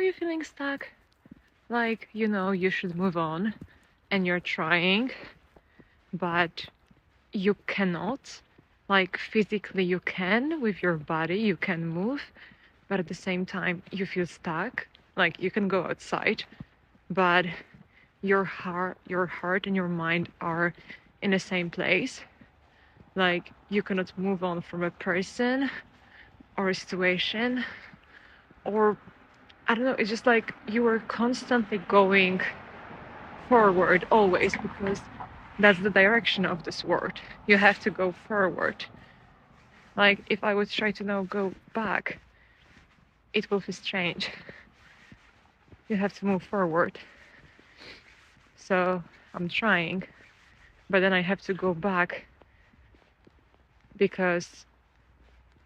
you feeling stuck? Like, you know, you should move on and you're trying, but you cannot. Like, physically, you can with your body, you can move, but at the same time, you feel stuck. Like, you can go outside, but your heart and your mind are in the same place. Like, you cannot move on from a person or a situation, or I don't know, it's just like you are constantly going forward always, because that's the direction of this world. You have to go forward. Like, if I would try to now go back, it will feel strange. You have to move forward. So I'm trying, but then I have to go back because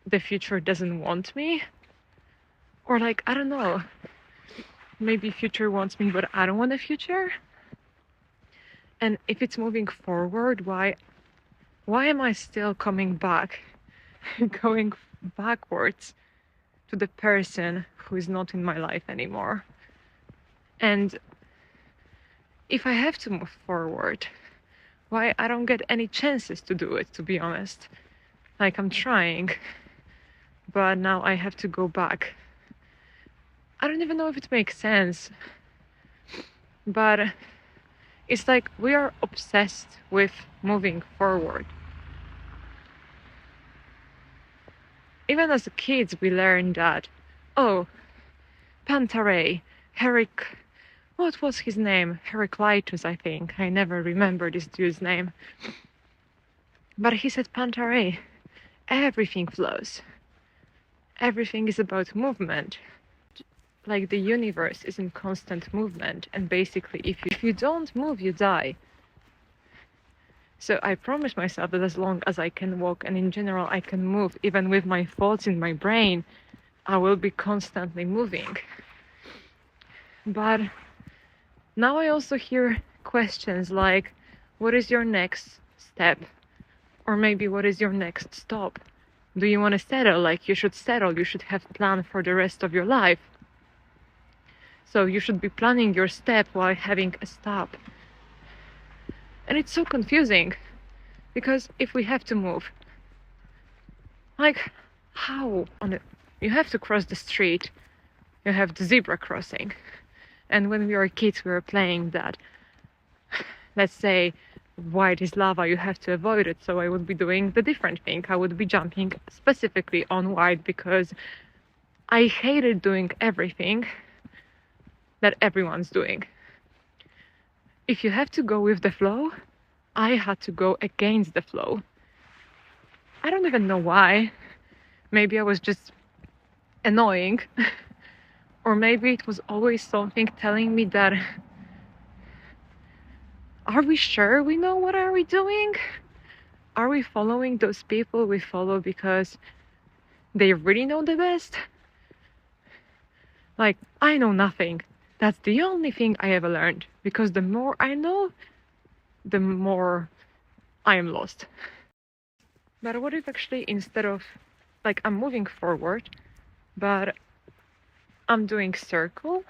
the future doesn't want me. Or like, I don't know, maybe future wants me, but I don't want the future. And if it's moving forward, why am I still coming back, going backwards to the person who is not in my life anymore? And if I have to move forward, why I don't get any chances to do it, to be honest? Like, I'm trying, but now I have to go back. I don't even know if it makes sense, but it's like we are obsessed with moving forward. Even as kids, we learned that, oh, panta rhei, what was his name? Heraclitus, I think. I never remember this dude's name. But he said panta rhei, everything flows. Everything is about movement. Like, the universe is in constant movement, and basically if you don't move, you die. So I promise myself that as long as I can walk, and in general I can move, even with my thoughts in my brain, I will be constantly moving. But now I also hear questions like, what is your next step? Or maybe, what is your next stop? Do you want to settle? Like, you should settle, you should have a plan for the rest of your life. So you should be planning your step while having a stop. And it's so confusing, because if we have to move, like, how? You have to cross the street, you have the zebra crossing. And when we were kids, we were playing that. Let's say white is lava, you have to avoid it. So I would be doing the different thing. I would be jumping specifically on white, because I hated doing everything that everyone's doing. If you have to go with the flow, I had to go against the flow. I don't even know why. Maybe I was just annoying. Or maybe it was always something telling me that, are we sure we know what are we doing? Are we following those people we follow because they really know the best? Like, I know nothing. That's the only thing I ever learned, because the more I know, the more I am lost. But what if actually, instead of, like, I'm moving forward, but I'm doing circle,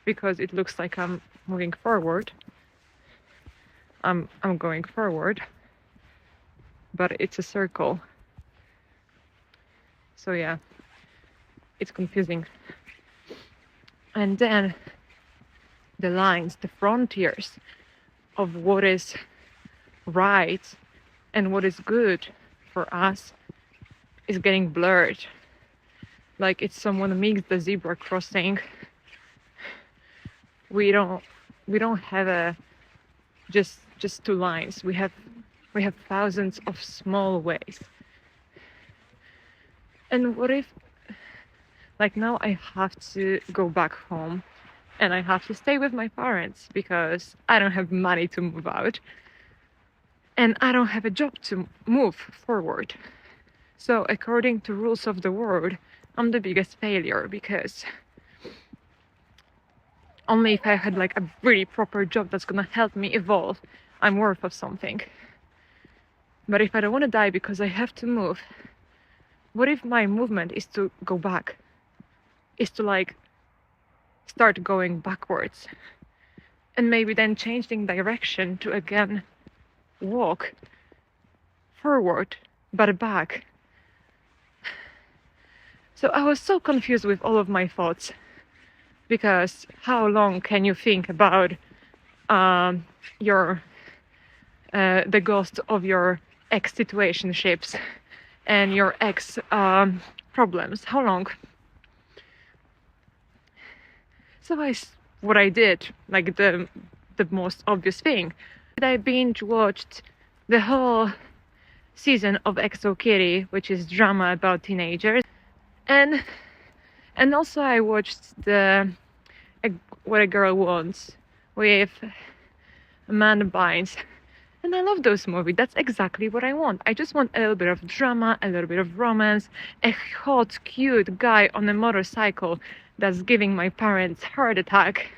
because it looks like I'm moving forward. I'm going forward, but it's a circle. So yeah, it's confusing. And then the lines, the frontiers of what is right and what is good for us is getting blurred. Like, it's someone makes the zebra crossing, we don't have a just two lines. We have thousands of small ways. And what if, like, now I have to go back home and I have to stay with my parents because I don't have money to move out and I don't have a job to move forward. So according to rules of the world, I'm the biggest failure, because only if I had, like, a really proper job that's gonna help me evolve, I'm worth of something. But if I don't want to die because I have to move, what if my movement is to go back? Is to, like, start going backwards, and maybe then changing direction to again walk forward but back. So I was so confused with all of my thoughts, because how long can you think about your the ghost of your ex situationships and your ex problems? How long? So what I did, like the most obvious thing, I binge watched the whole season of XO Kitty, which is drama about teenagers, and also I watched the What a Girl Wants with Amanda Bynes, and I love those movies. That's exactly what I want. I just want a little bit of drama, a little bit of romance, a hot, cute guy on a motorcycle that's giving my parents heart attack.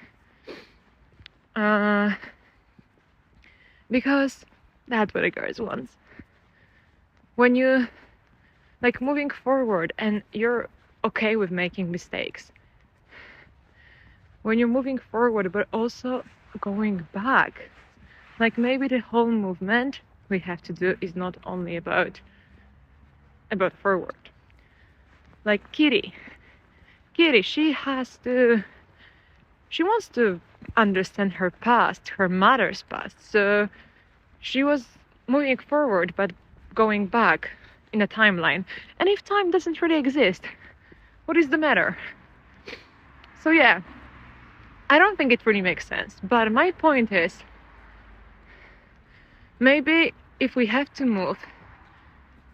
Because that's what a girl wants. When you like moving forward and you're okay with making mistakes. When you're moving forward but also going back. Like maybe the whole movement we have to do is not only about forward. Like Kitty, she wants to understand her past, her mother's past. So she was moving forward but going back in a timeline. And if time doesn't really exist, what is the matter? So yeah, I don't think it really makes sense. But my point is, maybe if we have to move,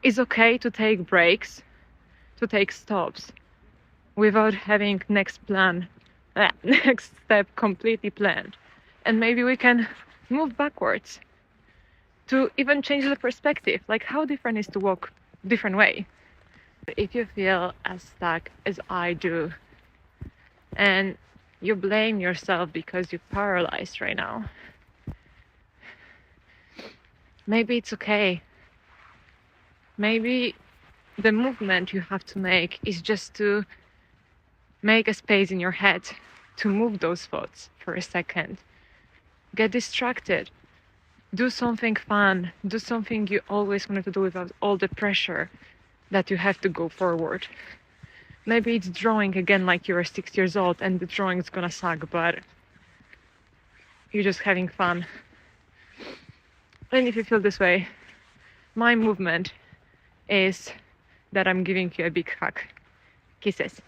it's okay to take breaks, to take stops, without having next step completely planned. And maybe we can move backwards to even change the perspective. Like, how different is to walk different way? If you feel as stuck as I do, and you blame yourself because you're paralyzed right now, maybe it's okay. Maybe the movement you have to make is just to make a space in your head to move those thoughts for a second. Get distracted. Do something fun. Do something you always wanted to do without all the pressure that you have to go forward. Maybe it's drawing again like you're 6 years old and the drawing is gonna suck, but you're just having fun. And if you feel this way, my movement is that I'm giving you a big hug. Kisses.